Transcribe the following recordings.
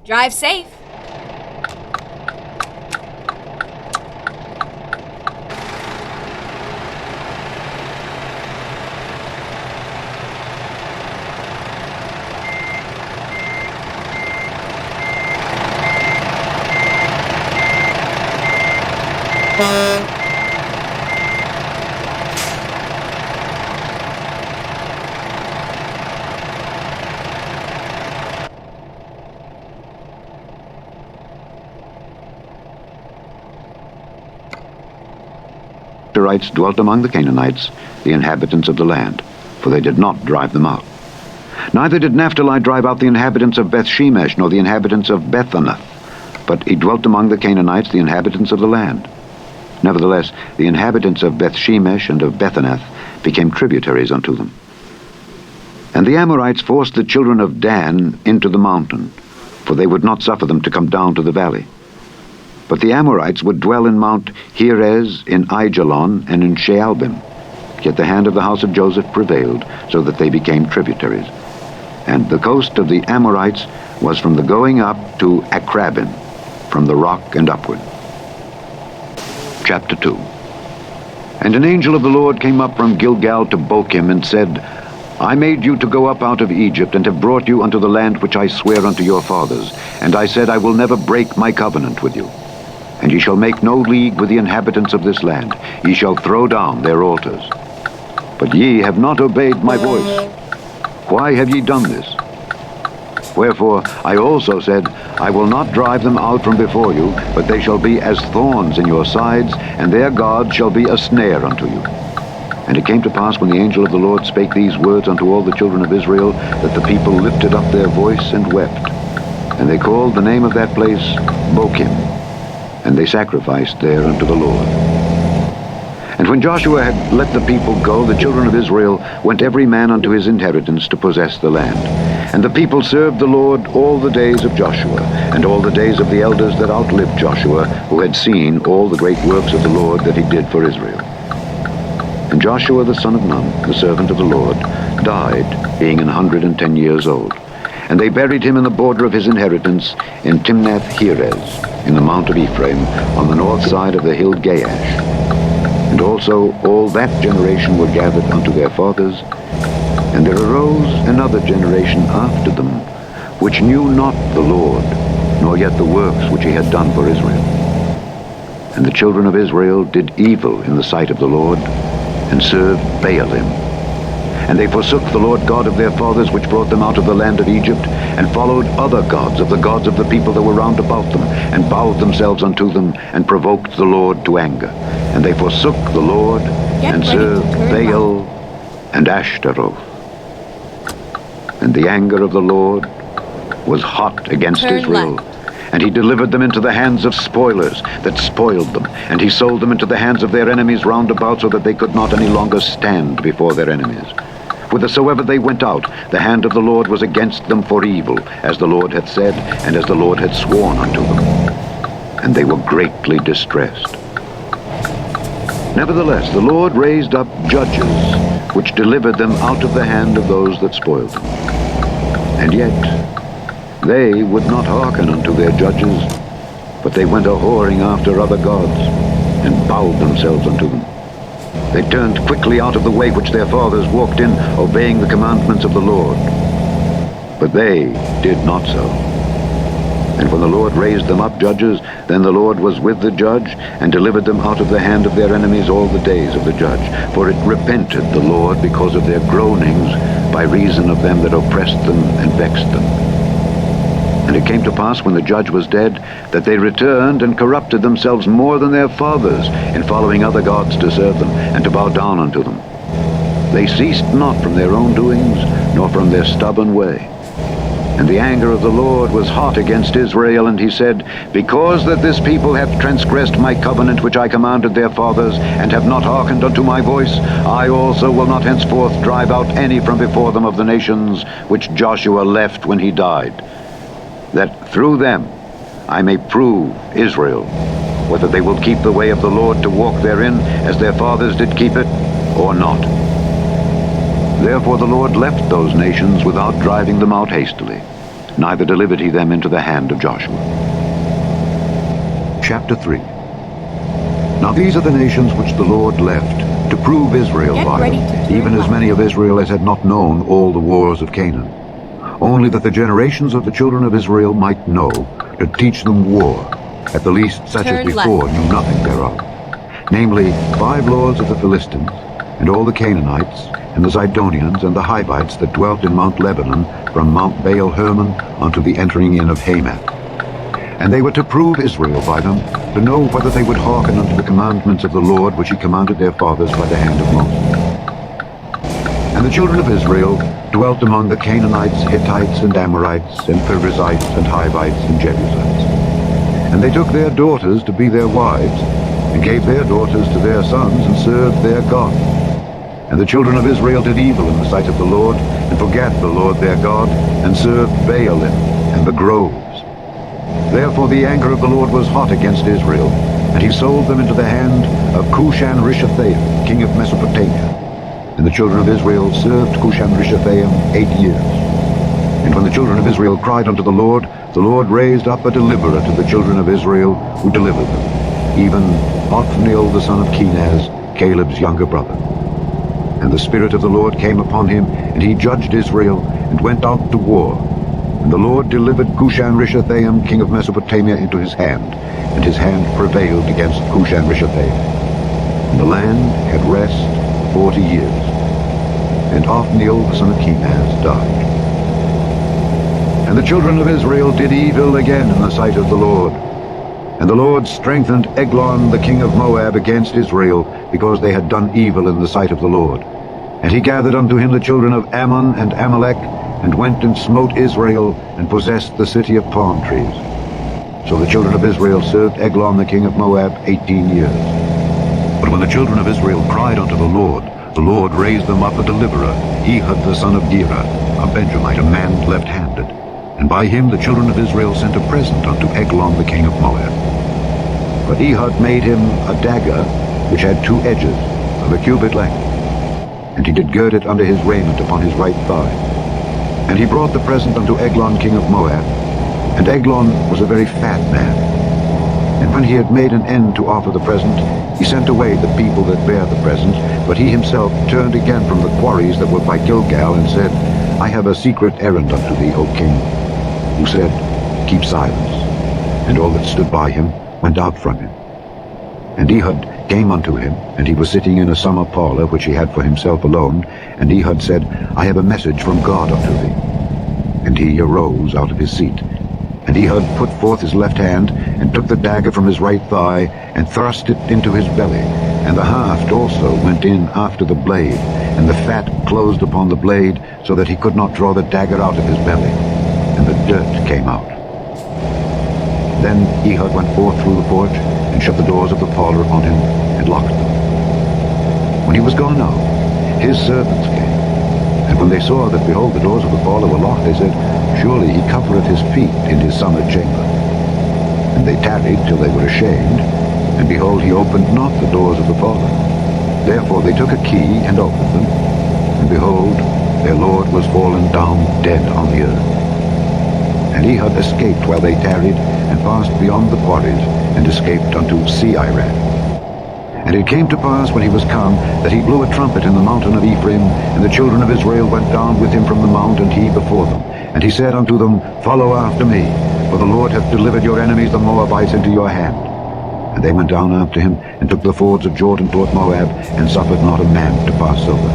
Drive safe. Amorites dwelt among the Canaanites, the inhabitants of the land, for they did not drive them out. Neither did Naphtali drive out the inhabitants of Beth-shemesh, nor the inhabitants of Bethanath, but he dwelt among the Canaanites, the inhabitants of the land. Nevertheless, the inhabitants of Beth-shemesh and of Bethanath became tributaries unto them. And the Amorites forced the children of Dan into the mountain, for they would not suffer them to come down to the valley. But the Amorites would dwell in Mount Heres, in Aijalon, and in Shaalbim. Yet the hand of the house of Joseph prevailed, so that they became tributaries. And the coast of the Amorites was from the going up to Akrabim, from the rock and upward. Chapter 2. And an angel of the Lord came up from Gilgal to Bochim, and said, I made you to go up out of Egypt, and have brought you unto the land which I swear unto your fathers. And I said, I will never break my covenant with you. And ye shall make no league with the inhabitants of this land. Ye shall throw down their altars. But ye have not obeyed my voice. Why have ye done this? Wherefore I also said, I will not drive them out from before you, but they shall be as thorns in your sides, and their God shall be a snare unto you. And it came to pass, when the angel of the Lord spake these words unto all the children of Israel, that the people lifted up their voice and wept. And they called the name of that place Bochim, and they sacrificed there unto the Lord. And when Joshua had let the people go, the children of Israel went every man unto his inheritance to possess the land. And the people served the Lord all the days of Joshua, and all the days of the elders that outlived Joshua, who had seen all the great works of the Lord that he did for Israel. And Joshua the son of Nun, the servant of the Lord, died, being 110 years old. And they buried him in the border of his inheritance in Timnath-Heres, in the mount of Ephraim, on the north side of the hill Gaash. And also all that generation were gathered unto their fathers. And there arose another generation after them, which knew not the Lord, nor yet the works which he had done for Israel. And the children of Israel did evil in the sight of the Lord, and served Baalim. And they forsook the Lord God of their fathers, which brought them out of the land of Egypt, and followed other gods of the people that were round about them, and bowed themselves unto them, and provoked the Lord to anger. And they forsook the Lord, and served Baal and Ashtaroth. And the anger of the Lord was hot against Israel, and he delivered them into the hands of spoilers that spoiled them, and he sold them into the hands of their enemies round about, so that they could not any longer stand before their enemies. Whithersoever they went out, the hand of the Lord was against them for evil, as the Lord had said, and as the Lord had sworn unto them. And they were greatly distressed. Nevertheless, the Lord raised up judges, which delivered them out of the hand of those that spoiled them. And yet they would not hearken unto their judges, but they went a-whoring after other gods, and bowed themselves unto them. They turned quickly out of the way which their fathers walked in, obeying the commandments of the Lord. But they did not so. And when the Lord raised them up judges, then the Lord was with the judge, and delivered them out of the hand of their enemies all the days of the judge. For it repented the Lord because of their groanings, by reason of them that oppressed them and vexed them. And it came to pass, when the judge was dead, that they returned and corrupted themselves more than their fathers, in following other gods to serve them, and to bow down unto them. They ceased not from their own doings, nor from their stubborn way. And the anger of the Lord was hot against Israel, and he said, Because that this people hath transgressed my covenant which I commanded their fathers, and have not hearkened unto my voice, I also will not henceforth drive out any from before them of the nations which Joshua left when he died, that through them I may prove Israel, whether they will keep the way of the Lord to walk therein, as their fathers did keep it, or not. Therefore the Lord left those nations without driving them out hastily. neither delivered he them into the hand of Joshua. Chapter 3. Now these are the nations which the Lord left to prove Israel by them, even as many of Israel as had not known all the wars of Canaan, only that the generations of the children of Israel might know, to teach them war, at the least such as before knew nothing thereof. Namely, 5 lords of the Philistines, and all the Canaanites, and the Zidonians, and the Hivites that dwelt in Mount Lebanon, from Mount Baal Hermon unto the entering in of Hamath. And they were to prove Israel by them, to know whether they would hearken unto the commandments of the Lord which he commanded their fathers by the hand of Moses. And the children of Israel dwelt among the Canaanites, Hittites, and Amorites, and Perizzites, and Hivites, and Jebusites. And they took their daughters to be their wives, and gave their daughters to their sons, and served their gods. And the children of Israel did evil in the sight of the Lord, and forgat the Lord their God, and served Baalim and the groves. Therefore the anger of the Lord was hot against Israel, and he sold them into the hand of Cushan-Rishathaim, king of Mesopotamia. And the children of Israel served Cushan-Rishathaim 8 years. And when the children of Israel cried unto the Lord raised up a deliverer to the children of Israel, who delivered them, even Othniel the son of Kenaz, Caleb's younger brother. And the Spirit of the Lord came upon him, and he judged Israel, and went out to war. And the Lord delivered Cushan-Rishathaim, king of Mesopotamia, into his hand, and his hand prevailed against Cushan-Rishathaim. And the land had rest 40 years. And Othniel the son of Kenaz died. And the children of Israel did evil again in the sight of the Lord. And the Lord strengthened Eglon the king of Moab against Israel, because they had done evil in the sight of the Lord. And he gathered unto him the children of Ammon and Amalek, and went and smote Israel, and possessed the city of palm trees. So the children of Israel served Eglon the king of Moab 18 years. But when the children of Israel cried unto the Lord raised them up a deliverer, Ehud the son of Gera, a Benjamite, a man left-handed. And by him the children of Israel sent a present unto Eglon the king of Moab. But Ehud made him a dagger, which had 2 edges, of a cubit length. And he did gird it under his raiment upon his right thigh. And he brought the present unto Eglon king of Moab. And Eglon was a very fat man. And when he had made an end to offer the present, he sent away the people that bare the present, but he himself turned again from the quarries that were by Gilgal, and said, I have a secret errand unto thee, O king. Who said, Keep silence. And all that stood by him went out from him. And Ehud came unto him, and he was sitting in a summer parlor which he had for himself alone. And Ehud said, I have a message from God unto thee. And he arose out of his seat. And Ehud put forth his left hand, and took the dagger from his right thigh, and thrust it into his belly. And the haft also went in after the blade, and the fat closed upon the blade, so that he could not draw the dagger out of his belly. And the dirt came out. Then Ehud went forth through the porch, and shut the doors of the parlor upon him, and locked them. When he was gone out, his servants came. And when they saw that, behold, the doors of the parlor were locked, they said, Surely he covereth his feet in his summer chamber. And they tarried till they were ashamed, and behold, he opened not the doors of the parlor. Therefore they took a key, and opened them, and behold, their lord was fallen down dead on the earth. And Ehud escaped while they tarried, and passed beyond the quarries, and escaped unto Seirah. And it came to pass, when he was come, that he blew a trumpet in the mountain of Ephraim, and the children of Israel went down with him from the mount, and he before them. And he said unto them, Follow after me, for the Lord hath delivered your enemies the Moabites into your hand. And they went down after him, and took the fords of Jordan toward Moab, and suffered not a man to pass over.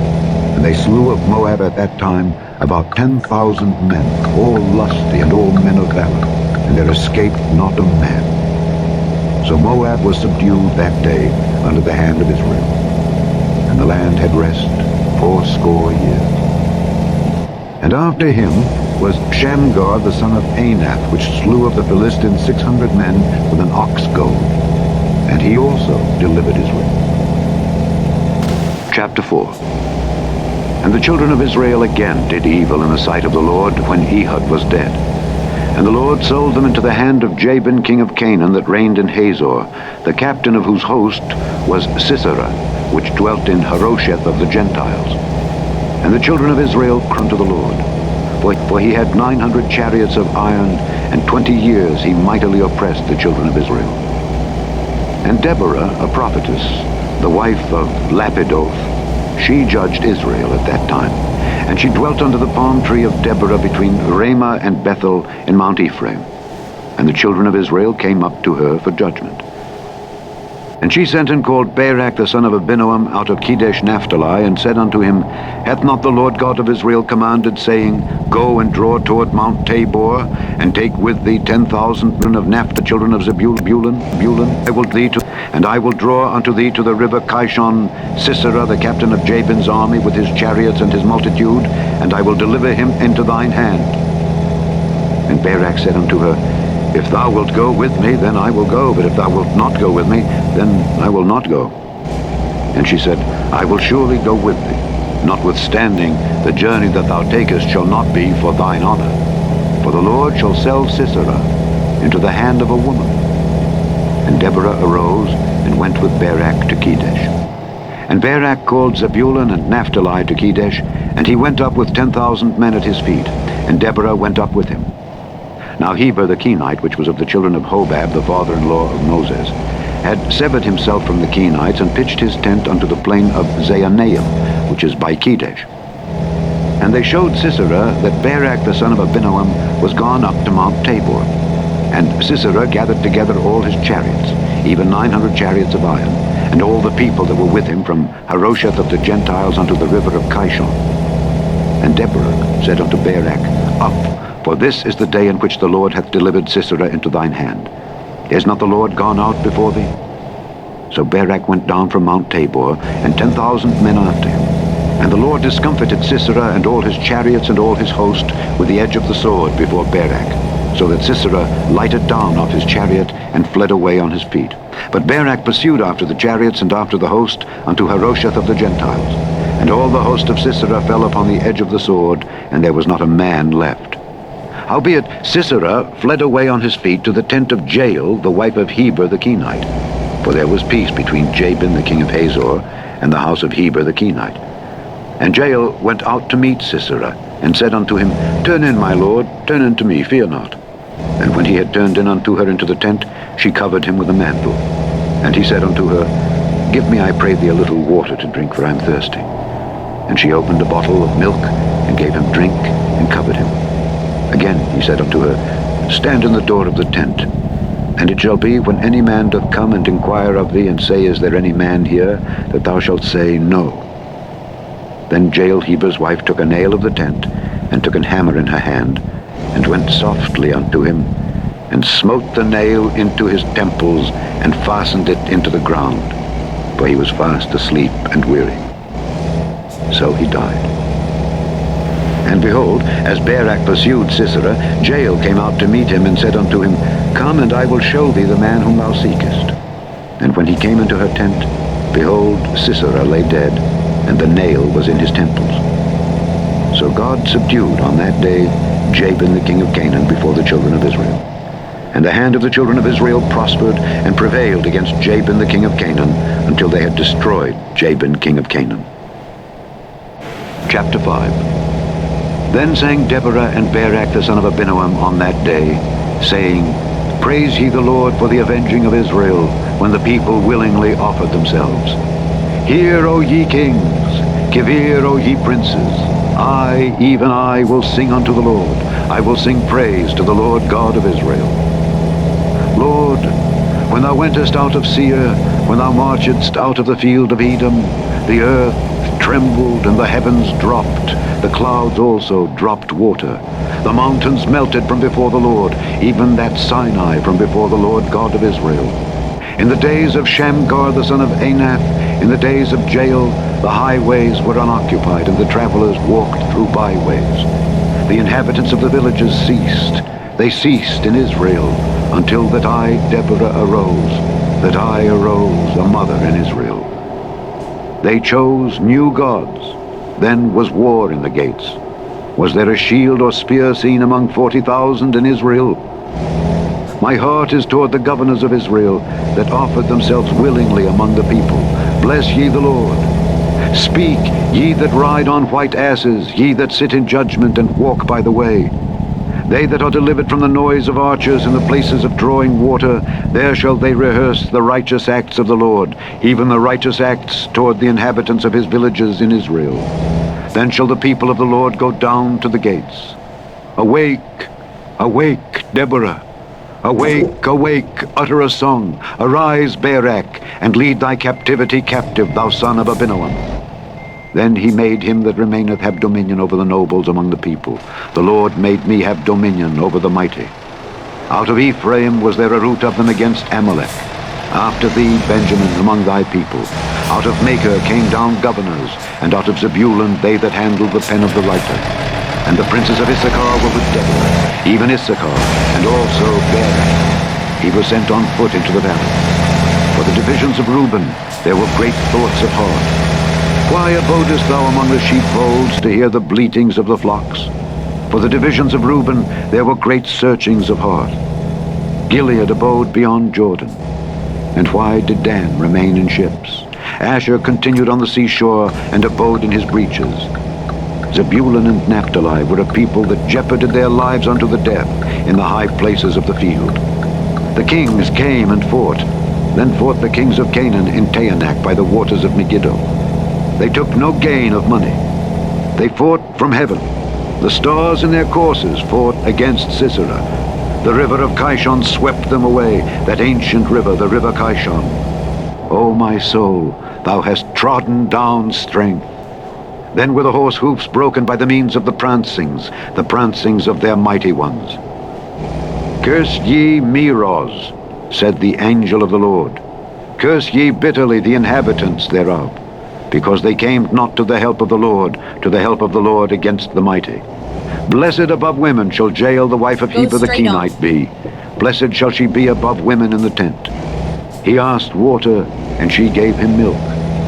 And they slew of Moab at that time about 10,000 men, all lusty and all men of valor, and there escaped not a man. So Moab was subdued that day under the hand of Israel. And the land had rest 80 years. And after him was Shamgar the son of Anath, which slew of the Philistines 600 men with an ox goad. And he also delivered Israel. Chapter 4. And the children of Israel again did evil in the sight of the Lord, when Ehud was dead. And the Lord sold them into the hand of Jabin king of Canaan, that reigned in Hazor, the captain of whose host was Sisera, which dwelt in Harosheth of the Gentiles. And the children of Israel cried unto the Lord. For he had 900 chariots of iron, and 20 years he mightily oppressed the children of Israel. And Deborah, a prophetess, the wife of Lapidoth, she judged Israel at that time. And she dwelt under the palm tree of Deborah between Ramah and Bethel in Mount Ephraim. And the children of Israel came up to her for judgment. And she sent and called Barak the son of Abinoam out of Kedesh Naphtali, and said unto him, Hath not the Lord God of Israel commanded, saying, Go and draw toward Mount Tabor, and take with thee 10,000 men of Naphtali, children of Zebulun. And I will draw unto thee to the river Kishon Sisera, the captain of Jabin's army, with his chariots and his multitude, and I will deliver him into thine hand. And Barak said unto her, If thou wilt go with me, then I will go, but if thou wilt not go with me, then I will not go. And she said, I will surely go with thee, notwithstanding the journey that thou takest shall not be for thine honor. For the Lord shall sell Sisera into the hand of a woman. And Deborah arose and went with Barak to Kedesh. And Barak called Zebulun and Naphtali to Kedesh, and he went up with 10,000 men at his feet, and Deborah went up with him. Now Heber the Kenite, which was of the children of Hobab, the father-in-law of Moses, had severed himself from the Kenites, and pitched his tent unto the plain of Zaanaim, which is by Kedesh. And they showed Sisera that Barak the son of Abinoam was gone up to Mount Tabor. And Sisera gathered together all his chariots, even 900 chariots of iron, and all the people that were with him from Harosheth of the Gentiles unto the river of Kishon. And Deborah said unto Barak, Up, for this is the day in which the Lord hath delivered Sisera into thine hand. Is not the Lord gone out before thee? So Barak went down from Mount Tabor, and 10,000 men after him. And the Lord discomfited Sisera and all his chariots and all his host with the edge of the sword before Barak, so that Sisera lighted down off his chariot and fled away on his feet. But Barak pursued after the chariots and after the host unto Harosheth of the Gentiles. And all the host of Sisera fell upon the edge of the sword, and there was not a man left. Howbeit Sisera fled away on his feet to the tent of Jael, the wife of Heber the Kenite. For there was peace between Jabin the king of Hazor and the house of Heber the Kenite. And Jael went out to meet Sisera, and said unto him, Turn in, my lord, turn in to me, fear not. And when he had turned in unto her into the tent, she covered him with a mantle. And he said unto her, Give me, I pray thee, a little water to drink, for I am thirsty. And she opened a bottle of milk, and gave him drink, and covered him. Again he said unto her, Stand in the door of the tent. And it shall be, when any man doth come and inquire of thee, and say, Is there any man here? That thou shalt say, No. Then Jael Heber's wife took a nail of the tent, and took an hammer in her hand, and went softly unto him, and smote the nail into his temples, and fastened it into the ground, for he was fast asleep and weary. So he died. And behold, as Barak pursued Sisera, Jael came out to meet him, and said unto him, Come, and I will show thee the man whom thou seekest. And when he came into her tent, behold, Sisera lay dead, and the nail was in his temples. So God subdued on that day Jabin the king of Canaan before the children of Israel. And the hand of the children of Israel prospered and prevailed against Jabin the king of Canaan, until they had destroyed Jabin king of Canaan. Chapter 5. Then sang Deborah and Barak the son of Abinoam on that day, saying, Praise ye the Lord for the avenging of Israel, when the people willingly offered themselves. Hear, O ye kings, give ear, O ye princes. I, even I, will sing unto the Lord. I will sing praise to the Lord God of Israel. Lord, when thou wentest out of Seir, when thou marchedst out of the field of Edom, the earth trembled and the heavens dropped. The clouds also dropped water. The mountains melted from before the Lord, even that Sinai from before the Lord God of Israel. In the days of Shamgar the son of Anath, in the days of Jael, the highways were unoccupied, and the travelers walked through byways. The inhabitants of the villages ceased. They ceased in Israel, until that I, Deborah, arose, that I arose a mother in Israel. They chose new gods. Then was war in the gates. Was there a shield or spear seen among 40,000 in Israel? My heart is toward the governors of Israel, that offered themselves willingly among the people. Bless ye the Lord. Speak, ye that ride on white asses, ye that sit in judgment and walk by the way. They that are delivered from the noise of archers in the places of drawing water, there shall they rehearse the righteous acts of the Lord, even the righteous acts toward the inhabitants of his villages in Israel. Then shall the people of the Lord go down to the gates. Awake, awake, Deborah. Awake, awake, utter a song. Arise, Barak, and lead thy captivity captive, thou son of Abinoam. Then he made him that remaineth have dominion over the nobles among the people. The Lord made me have dominion over the mighty. Out of Ephraim was there a root of them against Amalek. After thee, Benjamin, among thy people. Out of Machir came down governors, and out of Zebulun they that handled the pen of the writer. And the princes of Issachar were with Deborah, even Issachar, and also Barak. He was sent on foot into the valley. For the divisions of Reuben there were great thoughts of heart. Why abodest thou among the sheepfolds to hear the bleatings of the flocks? For the divisions of Reuben there were great searchings of heart. Gilead abode beyond Jordan. And why did Dan remain in ships? Asher continued on the seashore and abode in his breaches. Zebulun and Naphtali were a people that jeoparded their lives unto the death in the high places of the field. The kings came and fought. Then fought the kings of Canaan in Taanach by the waters of Megiddo. They took no gain of money. They fought from heaven. The stars in their courses fought against Sisera. The river of Kishon swept them away, that ancient river, the river Kishon. O my soul, thou hast trodden down strength. Then were the horse hoofs broken by the means of the prancings of their mighty ones. Curse ye Meroz, said the angel of the Lord. Curse ye bitterly the inhabitants thereof, because they came not to the help of the Lord against the mighty. Blessed above women shall Jael the wife of Heber the Kenite be. Blessed shall she be above women in the tent. He asked water, and she gave him milk.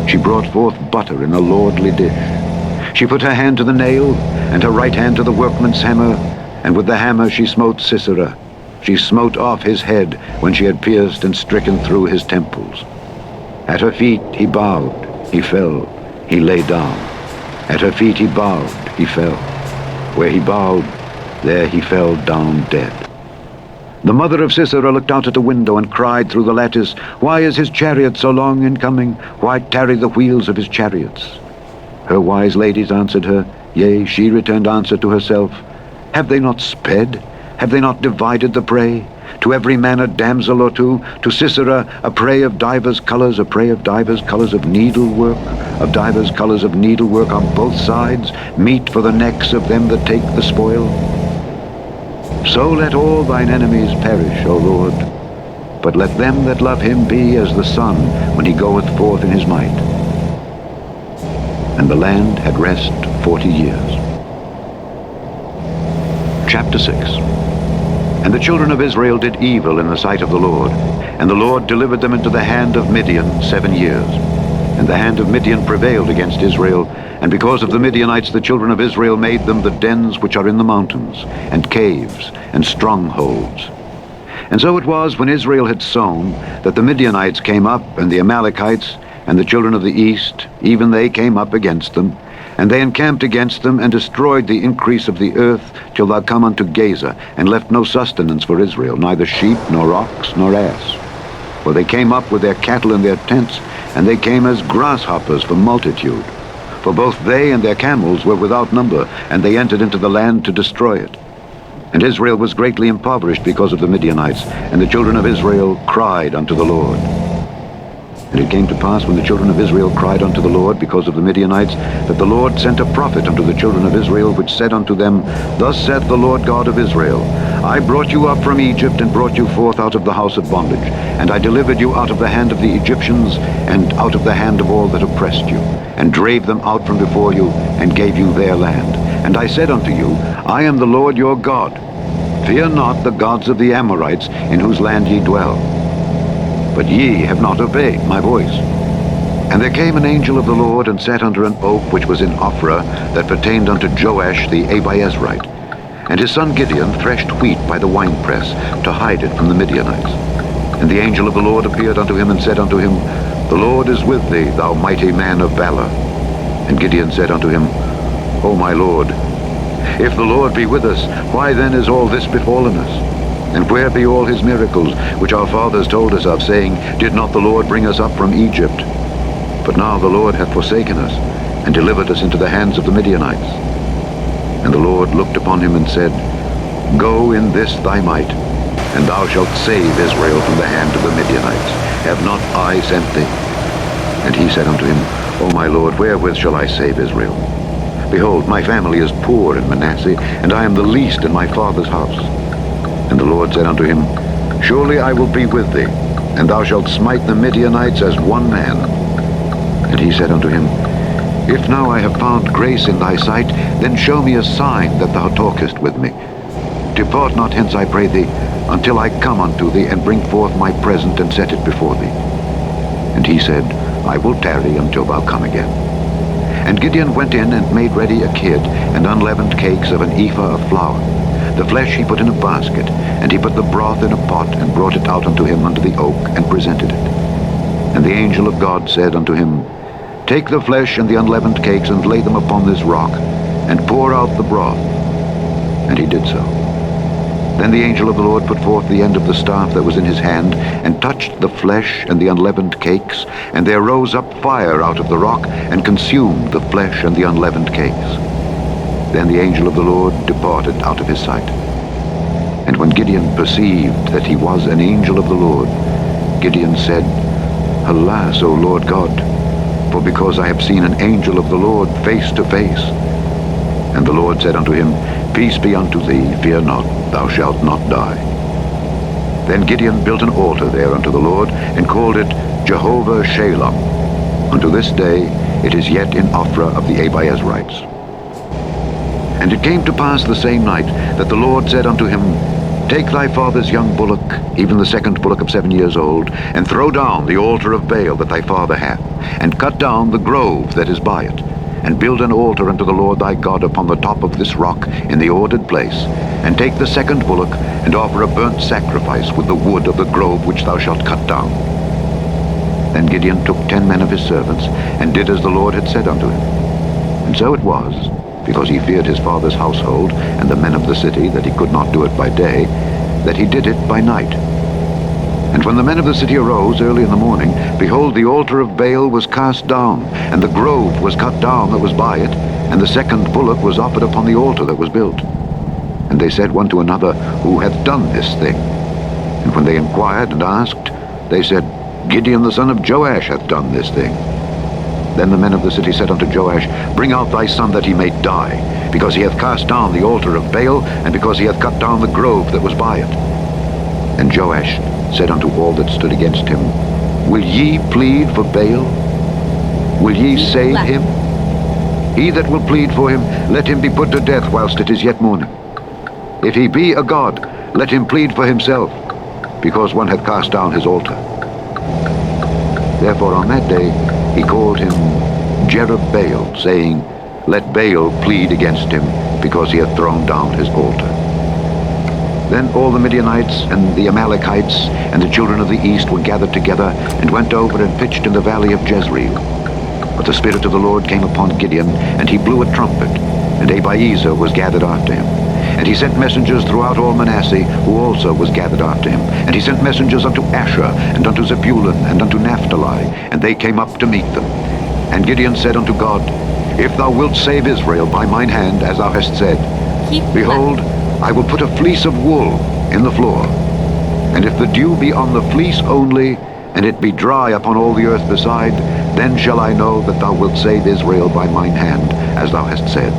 She brought forth butter in a lordly dish. She put her hand to the nail, and her right hand to the workman's hammer, and with the hammer she smote Sisera. She smote off his head when she had pierced and stricken through his temples. At her feet he bowed. He fell, he lay down. At her feet he bowed, he fell. Where he bowed, there he fell down dead. The mother of Sisera looked out at the window and cried through the lattice, Why is his chariot so long in coming? Why tarry the wheels of his chariots? Her wise ladies answered her, Yea, she returned answer to herself, Have they not sped? Have they not divided the prey? To every man a damsel or two, to Sisera a prey of divers colors, a prey of divers colors of needlework on both sides, meat for the necks of them that take the spoil. So let all thine enemies perish, O Lord, but let them that love him be as the sun when he goeth forth in his might. And the land had rest 40 years. Chapter 6. And the children of Israel did evil in the sight of the Lord, and the Lord delivered them into the hand of Midian 7 years. And the hand of Midian prevailed against Israel, and because of the Midianites the children of Israel made them the dens which are in the mountains, and caves, and strongholds. And so it was, when Israel had sown, that the Midianites came up, and the Amalekites, and the children of the east, even they came up against them, and they encamped against them, and destroyed the increase of the earth, till thou come unto Gaza, and left no sustenance for Israel, neither sheep, nor ox, nor ass. For they came up with their cattle in their tents, and they came as grasshoppers for multitude. For both they and their camels were without number, and they entered into the land to destroy it. And Israel was greatly impoverished because of the Midianites, and the children of Israel cried unto the Lord. And it came to pass, when the children of Israel cried unto the Lord because of the Midianites, that the Lord sent a prophet unto the children of Israel, which said unto them, Thus saith the Lord God of Israel, I brought you up from Egypt, and brought you forth out of the house of bondage, and I delivered you out of the hand of the Egyptians, and out of the hand of all that oppressed you, and drave them out from before you, and gave you their land. And I said unto you, I am the Lord your God. Fear not the gods of the Amorites, in whose land ye dwell. But ye have not obeyed my voice. And there came an angel of the Lord, and sat under an oak which was in Ophrah, that pertained unto Joash the Abiezrite. And his son Gideon threshed wheat by the winepress, to hide it from the Midianites. And the angel of the Lord appeared unto him, and said unto him, The Lord is with thee, thou mighty man of valor. And Gideon said unto him, O my Lord, if the Lord be with us, why then is all this befallen us? And where be all his miracles, which our fathers told us of, saying, Did not the Lord bring us up from Egypt? But now the Lord hath forsaken us, and delivered us into the hands of the Midianites. And the Lord looked upon him and said, Go in this thy might, and thou shalt save Israel from the hand of the Midianites. Have not I sent thee? And he said unto him, O my Lord, wherewith shall I save Israel? Behold, my family is poor in Manasseh, and I am the least in my father's house. And the Lord said unto him, Surely I will be with thee, and thou shalt smite the Midianites as one man. And he said unto him, If now I have found grace in thy sight, then show me a sign that thou talkest with me. Depart not hence, I pray thee, until I come unto thee, and bring forth my present, and set it before thee. And he said, I will tarry until thou come again. And Gideon went in and made ready a kid, and unleavened cakes of an ephah of flour. The flesh he put in a basket, and he put the broth in a pot, and brought it out unto him under the oak, and presented it. And the angel of God said unto him, Take the flesh and the unleavened cakes, and lay them upon this rock, and pour out the broth. And he did so. Then the angel of the Lord put forth the end of the staff that was in his hand, and touched the flesh and the unleavened cakes, and there rose up fire out of the rock, and consumed the flesh and the unleavened cakes. Then the angel of the Lord departed out of his sight. And when Gideon perceived that he was an angel of the Lord, Gideon said, Alas, O Lord God, for because I have seen an angel of the Lord face to face. And the Lord said unto him, Peace be unto thee, fear not, thou shalt not die. Then Gideon built an altar there unto the Lord, and called it Jehovah Shalom. Unto this day it is yet in Ophrah of the Abiezrites. And it came to pass the same night that the Lord said unto him, Take thy father's young bullock, even the second bullock of 7 years old, and throw down the altar of Baal that thy father hath, and cut down the grove that is by it, and build an altar unto the Lord thy God upon the top of this rock in the ordered place, and take the second bullock, and offer a burnt sacrifice with the wood of the grove which thou shalt cut down. Then Gideon took 10 men of his servants, and did as the Lord had said unto him. And so it was, because he feared his father's household and the men of the city, that he could not do it by day, that he did it by night. And when the men of the city arose early in the morning, behold, the altar of Baal was cast down, and the grove was cut down that was by it, and the second bullock was offered upon the altar that was built. And they said one to another, Who hath done this thing? And when they inquired and asked, they said, Gideon the son of Joash hath done this thing. Then the men of the city said unto Joash, Bring out thy son that he may die, because he hath cast down the altar of Baal, and because he hath cut down the grove that was by it. And Joash said unto all that stood against him, Will ye plead for Baal? Will ye save him? He that will plead for him, let him be put to death whilst it is yet morning. If he be a god, let him plead for himself, because one hath cast down his altar. Therefore on that day he called him Jerubbaal, saying, Let Baal plead against him, because he hath thrown down his altar. Then all the Midianites and the Amalekites and the children of the east were gathered together, and went over and pitched in the valley of Jezreel. But the Spirit of the Lord came upon Gideon, and he blew a trumpet, and Abiezer was gathered after him. And he sent messengers throughout all Manasseh, who also was gathered after him. And he sent messengers unto Asher, and unto Zebulun, and unto Naphtali, and they came up to meet them. And Gideon said unto God, If thou wilt save Israel by mine hand, as thou hast said, behold, I will put a fleece of wool in the floor. And if the dew be on the fleece only, and it be dry upon all the earth beside, then shall I know that thou wilt save Israel by mine hand, as thou hast said.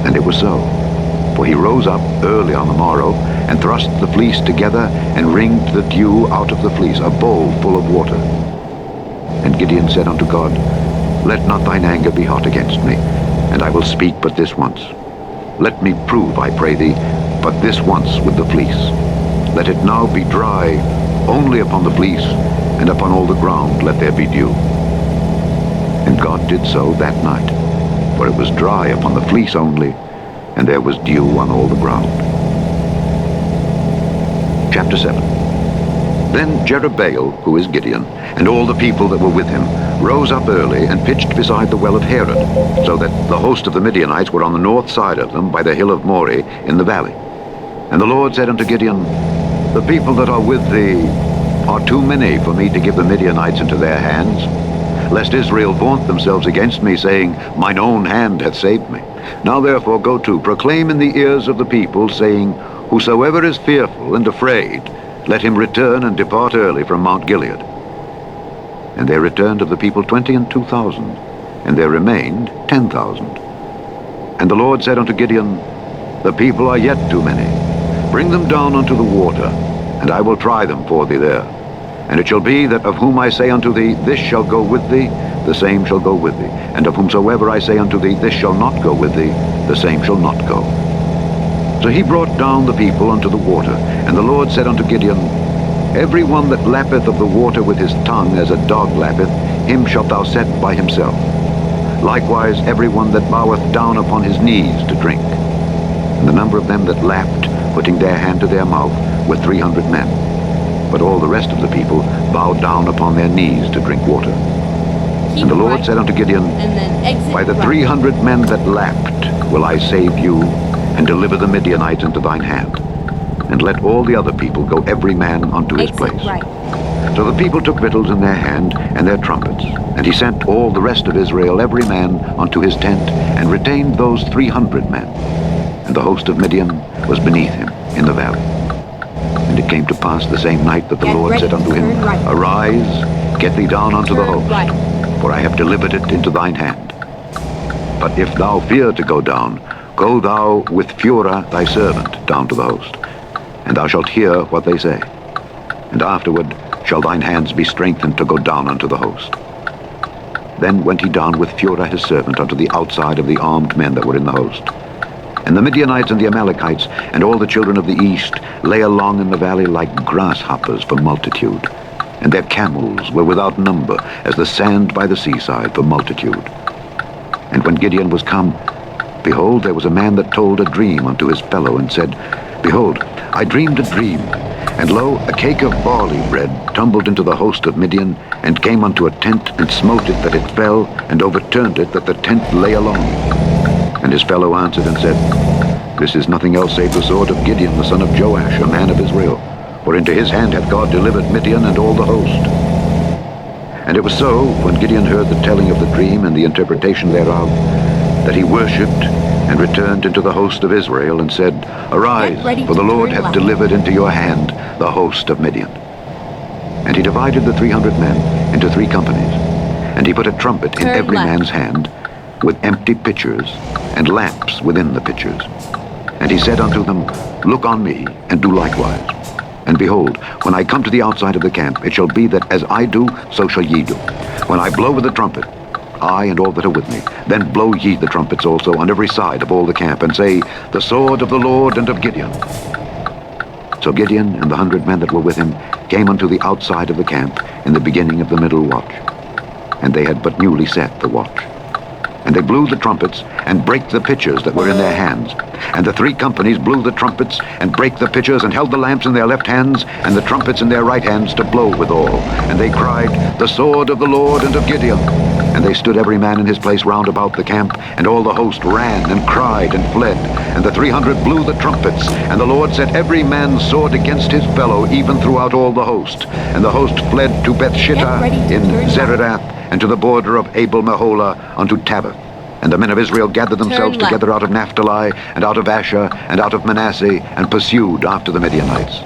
And it was so. For he rose up early on the morrow, and thrust the fleece together, and wringed the dew out of the fleece, a bowl full of water. And Gideon said unto God, Let not thine anger be hot against me, and I will speak but this once. Let me prove, I pray thee, but this once with the fleece. Let it now be dry only upon the fleece, and upon all the ground let there be dew. And God did so that night, for it was dry upon the fleece only, and there was dew on all the ground. Chapter 7. Then Jerubbaal, who is Gideon, and all the people that were with him, rose up early and pitched beside the well of Herod, so that the host of the Midianites were on the north side of them by the hill of Moreh in the valley. And the Lord said unto Gideon, The people that are with thee are too many for me to give the Midianites into their hands, lest Israel vaunt themselves against me, saying, Mine own hand hath saved me. Now therefore go to, proclaim in the ears of the people, saying, Whosoever is fearful and afraid, let him return and depart early from Mount Gilead. And there returned of the people 22,000, and there remained 10,000. And the Lord said unto Gideon, The people are yet too many. Bring them down unto the water, and I will try them for thee there. And it shall be that of whom I say unto thee, This shall go with thee, the same shall go with thee. And of whomsoever I say unto thee, This shall not go with thee, the same shall not go. So he brought down the people unto the water. And the Lord said unto Gideon, Every one that lappeth of the water with his tongue as a dog lappeth, him shalt thou set by himself. Likewise every one that boweth down upon his knees to drink. And the number of them that lapped, putting their hand to their mouth, were 300 men. But all the rest of the people bowed down upon their knees to drink water. And the Lord said unto Gideon, By the 300 men that lapped will I save you, and deliver the Midianites into thine hand. And let all the other people go every man unto his place. So the people took victuals in their hand, and their trumpets. And he sent all the rest of Israel every man unto his tent, and retained those 300 men. And the host of Midian was beneath him in the valley. And it came to pass the same night that the Lord said unto him, Arise, get thee down unto the host, for I have delivered it into thine hand. But if thou fear to go down, go thou with Phurah thy servant down to the host, and thou shalt hear what they say. And afterward shall thine hands be strengthened to go down unto the host. Then went he down with Phurah his servant unto the outside of the armed men that were in the host. And the Midianites and the Amalekites and all the children of the east lay along in the valley like grasshoppers for multitude, and their camels were without number as the sand by the seaside for multitude. And when Gideon was come, behold, there was a man that told a dream unto his fellow, and said, Behold, I dreamed a dream, and lo, a cake of barley bread tumbled into the host of Midian, and came unto a tent, and smote it that it fell, and overturned it that the tent lay along. And his fellow answered and said, This is nothing else save the sword of Gideon the son of Joash, a man of Israel, for into his hand hath God delivered Midian and all the host. And it was so, when Gideon heard the telling of the dream and the interpretation thereof, that he worshipped, and returned into the host of Israel, and said, Arise, for the Lord hath delivered into your hand the host of Midian. And he divided the 300 men into 3 companies, and he put a trumpet in every man's hand, with empty pitchers, and lamps within the pitchers. And he said unto them, Look on me, and do likewise. And behold, when I come to the outside of the camp, it shall be that as I do, so shall ye do. When I blow with the trumpet, I and all that are with me, then blow ye the trumpets also on every side of all the camp, and say, The sword of the Lord and of Gideon. So Gideon and the 100 men that were with him came unto the outside of the camp in the beginning of the middle watch. And they had but newly set the watch. And they blew the trumpets, and brake the pitchers that were in their hands. And the 3 companies blew the trumpets, and brake the pitchers, and held the lamps in their left hands, and the trumpets in their right hands to blow withal. And they cried, The sword of the Lord and of Gideon. And they stood every man in his place round about the camp, and all the host ran, and cried, and fled. And the 300 blew the trumpets, and the Lord set every man's sword against his fellow, even throughout all the host. And the host fled to Bethshittah in Zererath, and to the border of Abel-Meholah unto Tabbath. And the men of Israel gathered themselves together out of Naphtali, and out of Asher, and out of Manasseh, and pursued after the Midianites.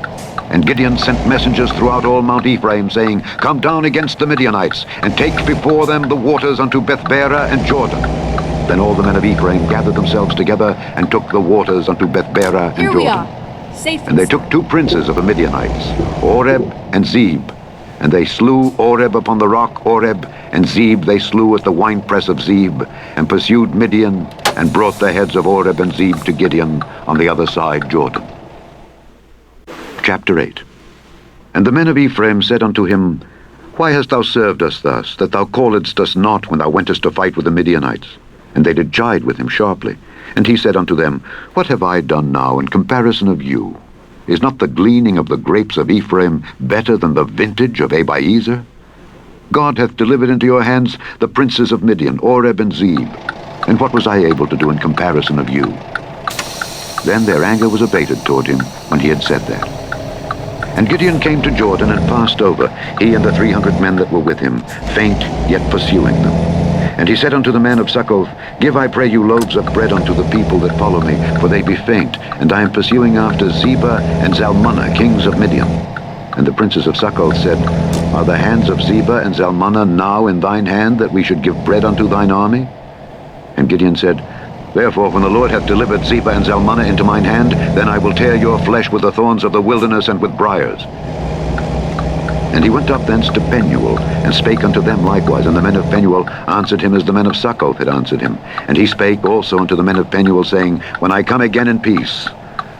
And Gideon sent messengers throughout all Mount Ephraim, saying, Come down against the Midianites, and take before them the waters unto Bethbara and Jordan. Then all the men of Ephraim gathered themselves together, and took the waters unto Bethbara and Jordan. And they took 2 princes of the Midianites, Oreb and Zeb. And they slew Oreb upon the rock Oreb, and Zeb they slew at the winepress of Zeb, and pursued Midian, and brought the heads of Oreb and Zeb to Gideon on the other side Jordan. Chapter 8. And the men of Ephraim said unto him, Why hast thou served us thus, that thou calledst us not when thou wentest to fight with the Midianites? And they did chide with him sharply. And he said unto them, What have I done now in comparison of you? Is not the gleaning of the grapes of Ephraim better than the vintage of Abiezer? God hath delivered into your hands the princes of Midian, Oreb and Zeb. And what was I able to do in comparison of you? Then their anger was abated toward him when he had said that. And Gideon came to Jordan and passed over, he and the 300 men that were with him, faint, yet pursuing them. And he said unto the men of Succoth, Give, I pray you, loaves of bread unto the people that follow me, for they be faint, and I am pursuing after Zebah and Zalmunna, kings of Midian. And the princes of Succoth said, Are the hands of Zebah and Zalmunna now in thine hand, that we should give bread unto thine army? And Gideon said, Therefore, when the Lord hath delivered Zebah and Zalmunna into mine hand, then I will tear your flesh with the thorns of the wilderness and with briars. And he went up thence to Penuel, and spake unto them likewise. And the men of Penuel answered him as the men of Succoth had answered him. And he spake also unto the men of Penuel, saying, When I come again in peace,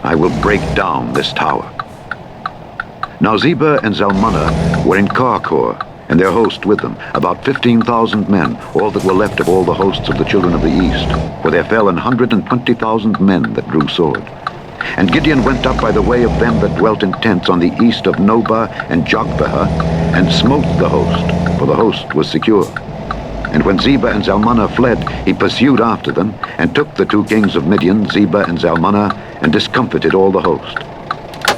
I will break down this tower. Now Zebah and Zalmunna were in Karkor, and their host with them, about 15,000 men, all that were left of all the hosts of the children of the east. For there fell 120,000 men that drew sword. And Gideon went up by the way of them that dwelt in tents on the east of Nobah and Jogbehah, and smote the host, for the host was secure. And when Zebah and Zalmunna fled, he pursued after them, and took the 2 kings of Midian, Zebah and Zalmunna, and discomfited all the host.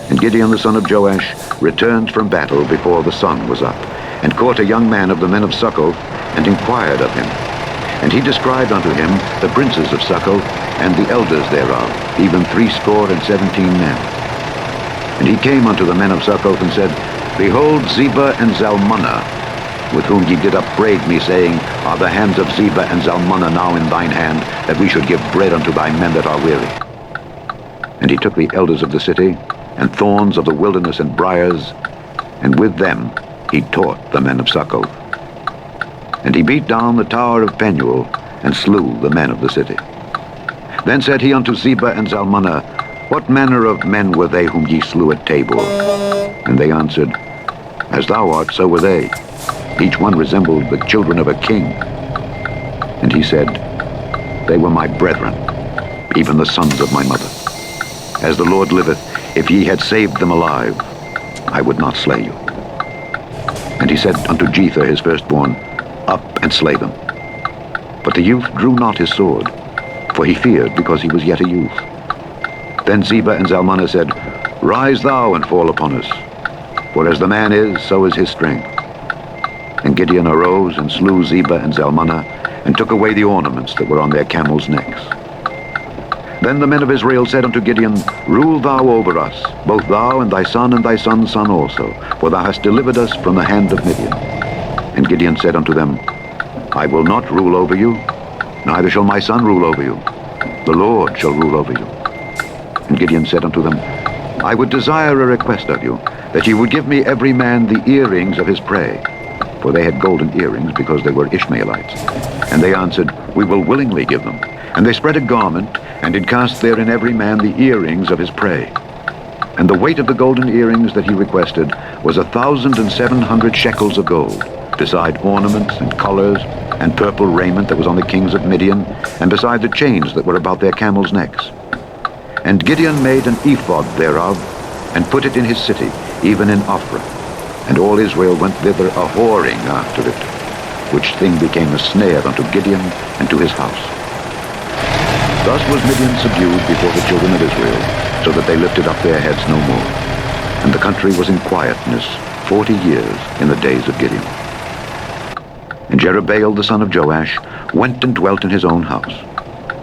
And Gideon the son of Joash returned from battle before the sun was up, and caught a young man of the men of Succoth, and inquired of him. And he described unto him the princes of Succoth, and the elders thereof, even 70 men. And he came unto the men of Succoth, and said, Behold Zebah and Zalmunna, with whom ye did upbraid me, saying, Are the hands of Zebah and Zalmunna now in thine hand, that we should give bread unto thy men that are weary? And he took the elders of the city, and thorns of the wilderness and briars, and with them he taught the men of Succoth. And he beat down the tower of Penuel, and slew the men of the city. Then said he unto Zebah and Zalmunna, What manner of men were they whom ye slew at Tabor? And they answered, As thou art, so were they. Each one resembled the children of a king. And he said, They were my brethren, even the sons of my mother. As the Lord liveth, if ye had saved them alive, I would not slay you. And he said unto Jether his firstborn, Up and slay them. But the youth drew not his sword, for he feared, because he was yet a youth. Then Zebah and Zalmunna said, Rise thou and fall upon us, for as the man is, so is his strength. And Gideon arose and slew Zebah and Zalmunna, and took away the ornaments that were on their camels' necks. Then the men of Israel said unto Gideon, Rule thou over us, both thou and thy son's son also, for thou hast delivered us from the hand of Midian. And Gideon said unto them, I will not rule over you, neither shall my son rule over you. The Lord shall rule over you. And Gideon said unto them, I would desire a request of you, that ye would give me every man the earrings of his prey. For they had golden earrings, because they were Ishmaelites. And they answered, We will willingly give them. And they spread a garment, and did cast therein every man the earrings of his prey. And the weight of the golden earrings that he requested was 1,700 shekels of gold, beside ornaments and collars and purple raiment that was on the kings of Midian, and beside the chains that were about their camels' necks. And Gideon made an ephod thereof, and put it in his city, even in Ophrah. And all Israel went thither a-whoring after it, which thing became a snare unto Gideon and to his house. Thus was Midian subdued before the children of Israel, so that they lifted up their heads no more. And the country was in quietness 40 years in the days of Gideon. And Jerubbaal the son of Joash went and dwelt in his own house.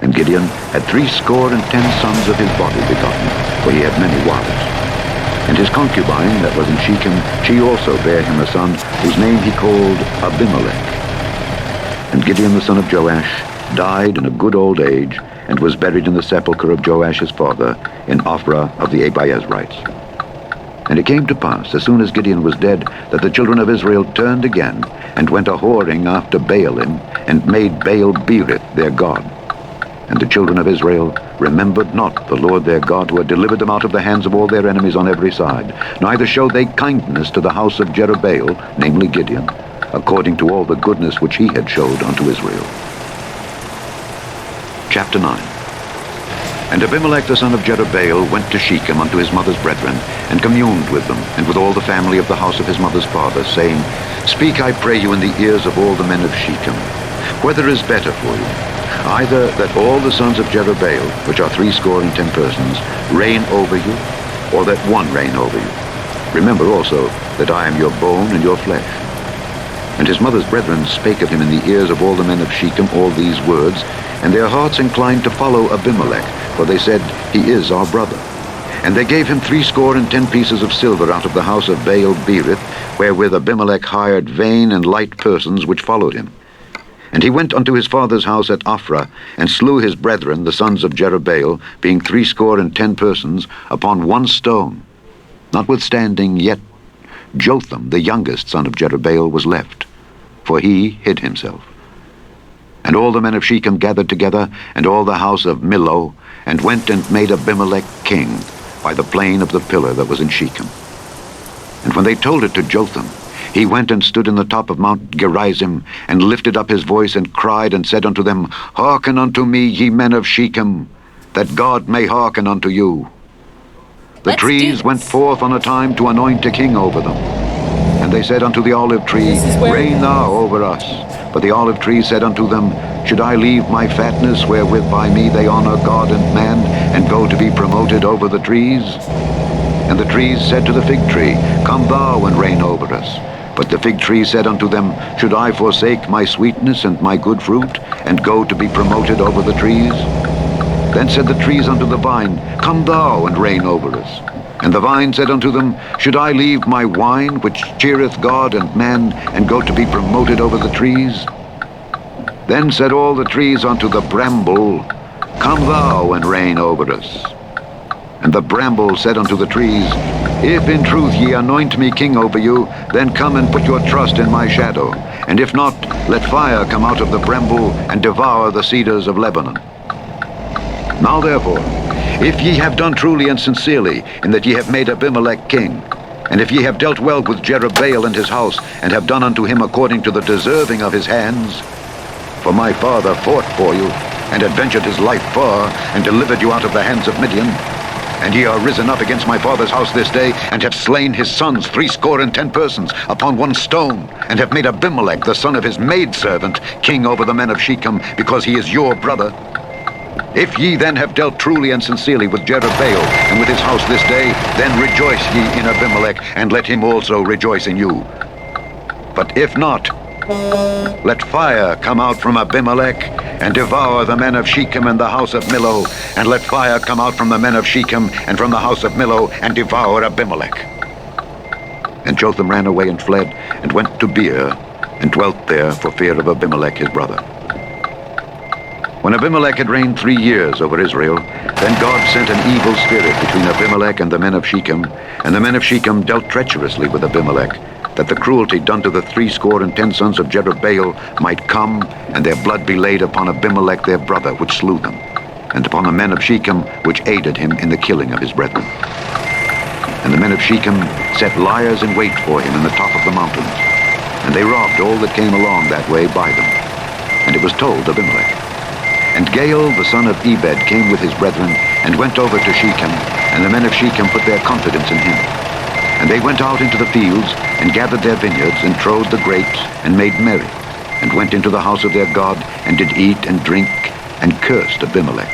And Gideon had 70 sons of his body begotten, for he had many wives. And his concubine that was in Shechem, she also bare him a son, whose name he called Abimelech. And Gideon the son of Joash died in a good old age, and was buried in the sepulchre of Joash his father, in Ophrah of the Abiezrites. And it came to pass, as soon as Gideon was dead, that the children of Israel turned again, and went a-whoring after Baalim, and made Baal-berith their god. And the children of Israel remembered not the Lord their God, who had delivered them out of the hands of all their enemies on every side, neither showed they kindness to the house of Jerubbaal, namely Gideon, according to all the goodness which he had showed unto Israel. Chapter 9. And Abimelech the son of Jerubbaal went to Shechem unto his mother's brethren, and communed with them, and with all the family of the house of his mother's father, saying, Speak, I pray you, in the ears of all the men of Shechem, whether is better for you, either that all the sons of Jerubbaal, which are 70 persons, reign over you, or that one reign over you. Remember also that I am your bone and your flesh. And his mother's brethren spake of him in the ears of all the men of Shechem all these words, and their hearts inclined to follow Abimelech, for they said, He is our brother. And they gave him 70 pieces of silver out of the house of Baal-berith, wherewith Abimelech hired vain and light persons which followed him. And he went unto his father's house at Ophrah, and slew his brethren, the sons of Jerubbaal, being 70 persons, upon one stone. Notwithstanding, yet Jotham, the youngest son of Jerubbaal, was left, for he hid himself. And all the men of Shechem gathered together, and all the house of Millo, and went and made Abimelech king by the plain of the pillar that was in Shechem. And when they told it to Jotham, he went and stood in the top of Mount Gerizim, and lifted up his voice, and cried, and said unto them, Hearken unto me, ye men of Shechem, that God may hearken unto you. The trees went forth on a time to anoint a king over them. And they said unto the olive tree, Reign thou over us. But the olive tree said unto them, Should I leave my fatness, wherewith by me they honor God and man, and go to be promoted over the trees? And the trees said to the fig tree, Come thou and reign over us. But the fig tree said unto them, Should I forsake my sweetness and my good fruit, and go to be promoted over the trees? Then said the trees unto the vine, Come thou and reign over us. And the vine said unto them, Should I leave my wine, which cheereth God and man, and go to be promoted over the trees? Then said all the trees unto the bramble, Come thou and reign over us. And the bramble said unto the trees, If in truth ye anoint me king over you, then come and put your trust in my shadow. And if not, let fire come out of the bramble, and devour the cedars of Lebanon. Now therefore, if ye have done truly and sincerely, in that ye have made Abimelech king, and if ye have dealt well with Jerubbaal and his house, and have done unto him according to the deserving of his hands, for my father fought for you, and adventured his life far, and delivered you out of the hands of Midian, and ye are risen up against my father's house this day, and have slain his sons 70 persons upon one stone, and have made Abimelech the son of his maidservant king over the men of Shechem, because he is your brother. If ye then have dealt truly and sincerely with Jerubbaal and with his house this day, then rejoice ye in Abimelech, and let him also rejoice in you. But if not, let fire come out from Abimelech, and devour the men of Shechem and the house of Millo, and let fire come out from the men of Shechem and from the house of Millo, and devour Abimelech. And Jotham ran away and fled, and went to Beer, and dwelt there for fear of Abimelech his brother. When Abimelech had reigned 3 years over Israel, then God sent an evil spirit between Abimelech and the men of Shechem, and the men of Shechem dealt treacherously with Abimelech, that the cruelty done to the 70 sons of Jerubbaal might come, and their blood be laid upon Abimelech their brother, which slew them, and upon the men of Shechem, which aided him in the killing of his brethren. And the men of Shechem set liers in wait for him in the top of the mountains, and they robbed all that came along that way by them. And it was told Abimelech. And Gaal the son of Ebed came with his brethren, and went over to Shechem, and the men of Shechem put their confidence in him. And they went out into the fields, and gathered their vineyards, and trode the grapes, and made merry, and went into the house of their God, and did eat and drink, and cursed Abimelech.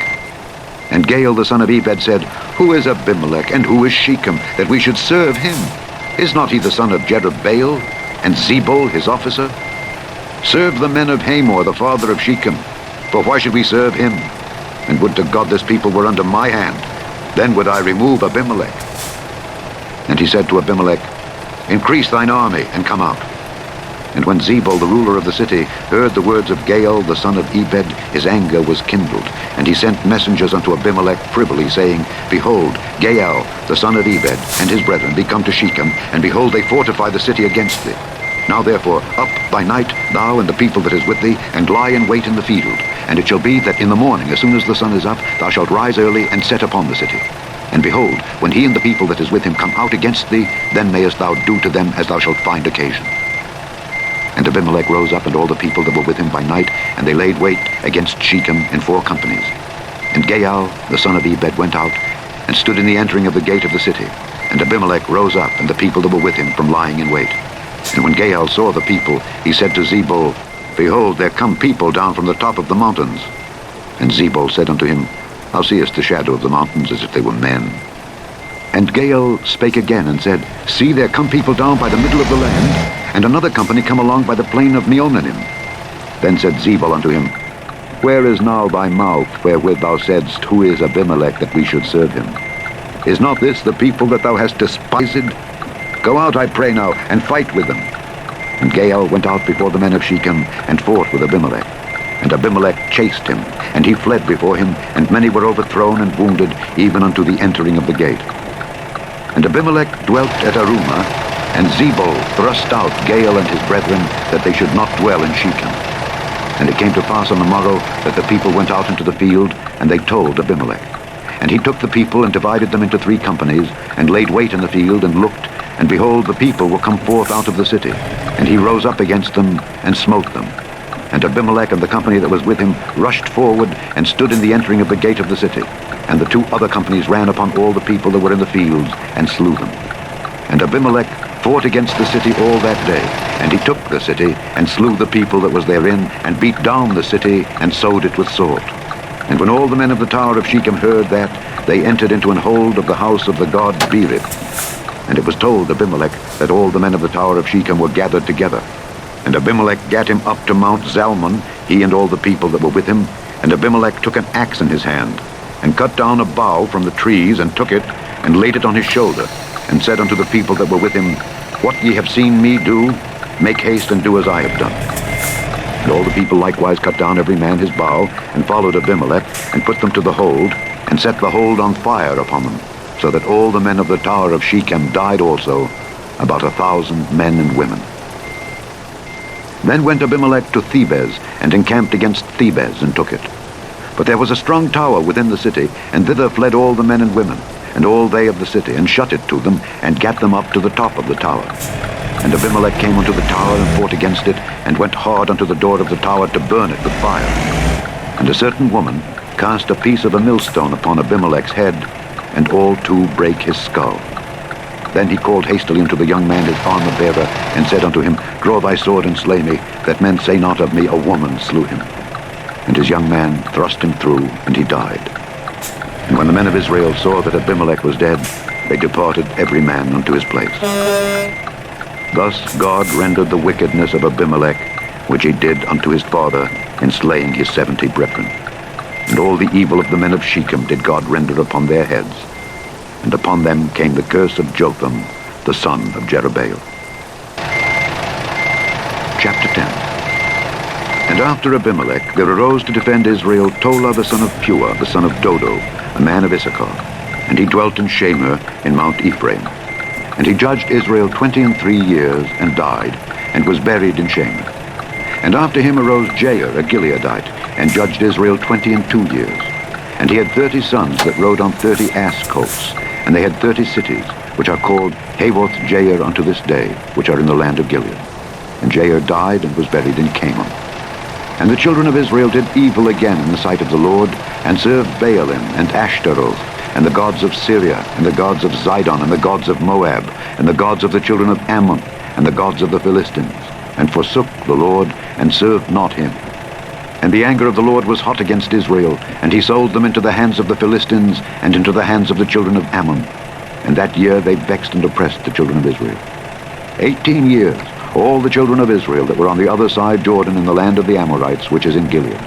And Gaal the son of Ebed said, Who is Abimelech, and who is Shechem, that we should serve him? Is not he the son of Jerubbaal, and Zebul his officer? Serve the men of Hamor, the father of Shechem. For why should we serve him? And would to God this people were under my hand, then would I remove Abimelech. And he said to Abimelech, Increase thine army, and come out. And when Zebul, the ruler of the city, heard the words of Gaal, the son of Ebed, his anger was kindled. And he sent messengers unto Abimelech privily, saying, Behold, Gaal, the son of Ebed, and his brethren be come to Shechem, and behold, they fortify the city against thee. Now therefore, up by night, thou and the people that is with thee, and lie in wait in the field. And it shall be that in the morning, as soon as the sun is up, thou shalt rise early, and set upon the city. And behold, when he and the people that is with him come out against thee, then mayest thou do to them as thou shalt find occasion. And Abimelech rose up, and all the people that were with him by night, and they laid wait against Shechem in 4 companies. And Gaal, the son of Ebed, went out and stood in the entering of the gate of the city. And Abimelech rose up, and the people that were with him, from lying in wait. And when Gaal saw the people, he said to Zebul, Behold, there come people down from the top of the mountains. And Zebul said unto him, Thou seest the shadow of the mountains as if they were men. And Gaal spake again and said, See, there come people down by the middle of the land, and another company come along by the plain of Meonanim. Then said Zebul unto him, Where is now thy mouth, wherewith thou saidst, Who is Abimelech, that we should serve him? Is not this the people that thou hast despised? Go out, I pray now, and fight with them. And Gaal went out before the men of Shechem, and fought with Abimelech. And Abimelech chased him, and he fled before him, and many were overthrown and wounded, even unto the entering of the gate. And Abimelech dwelt at Arumah, and Zebul thrust out Gaal and his brethren, that they should not dwell in Shechem. And it came to pass on the morrow that the people went out into the field, and they told Abimelech. And he took the people and divided them into 3 companies, and laid wait in the field, and looked, and behold, the people were come forth out of the city. And he rose up against them, and smote them. And Abimelech and the company that was with him rushed forward, and stood in the entering of the gate of the city. And the 2 other companies ran upon all the people that were in the fields, and slew them. And Abimelech fought against the city all that day. And he took the city, and slew the people that was therein, and beat down the city, and sowed it with salt. And when all the men of the tower of Shechem heard that, they entered into an hold of the house of the god Berith. And it was told Abimelech that all the men of the tower of Shechem were gathered together. And Abimelech gat him up to Mount Zalmon, he and all the people that were with him. And Abimelech took an axe in his hand, and cut down a bough from the trees, and took it, and laid it on his shoulder, and said unto the people that were with him, What ye have seen me do, make haste and do as I have done. And all the people likewise cut down every man his bough, and followed Abimelech, and put them to the hold, and set the hold on fire upon them, so that all the men of the tower of Shechem died also, about 1,000 men and women. Then went Abimelech to Thebez, and encamped against Thebez, and took it. But there was a strong tower within the city, and thither fled all the men and women, and all they of the city, and shut it to them, and gat them up to the top of the tower. And Abimelech came unto the tower, and fought against it, and went hard unto the door of the tower to burn it with fire. And a certain woman cast a piece of a millstone upon Abimelech's head, and all 2 brake his skull. Then he called hastily unto the young man his armor-bearer, and said unto him, Draw thy sword and slay me, that men say not of me, A woman slew him. And his young man thrust him through, and he died. And when the men of Israel saw that Abimelech was dead, they departed every man unto his place. Thus God rendered the wickedness of Abimelech, which he did unto his father, in slaying his 70 brethren. And all the evil of the men of Shechem did God render upon their heads. And upon them came the curse of Jotham, the son of Jerubbaal. Chapter 10. And after Abimelech there arose to defend Israel Tola the son of Pua, the son of Dodo, a man of Issachar. And he dwelt in Shamir in Mount Ephraim. And he judged Israel 23 years, and died, and was buried in Shamir. And after him arose Jair, a Gileadite, and judged Israel 22 years. And he had 30 sons that rode on 30 ass colts, and they had 30 cities, which are called Havoth Jair unto this day, which are in the land of Gilead. And Jair died, and was buried in Camon. And the children of Israel did evil again in the sight of the Lord, and served Baalim and Ashtaroth, and the gods of Syria, and the gods of Zidon, and the gods of Moab, and the gods of the children of Ammon, and the gods of the Philistines, and forsook the Lord, and served not him. And the anger of the Lord was hot against Israel, and he sold them into the hands of the Philistines, and into the hands of the children of Ammon. And that year they vexed and oppressed the children of Israel. 18 years, all the children of Israel that were on the other side Jordan in the land of the Amorites, which is in Gilead.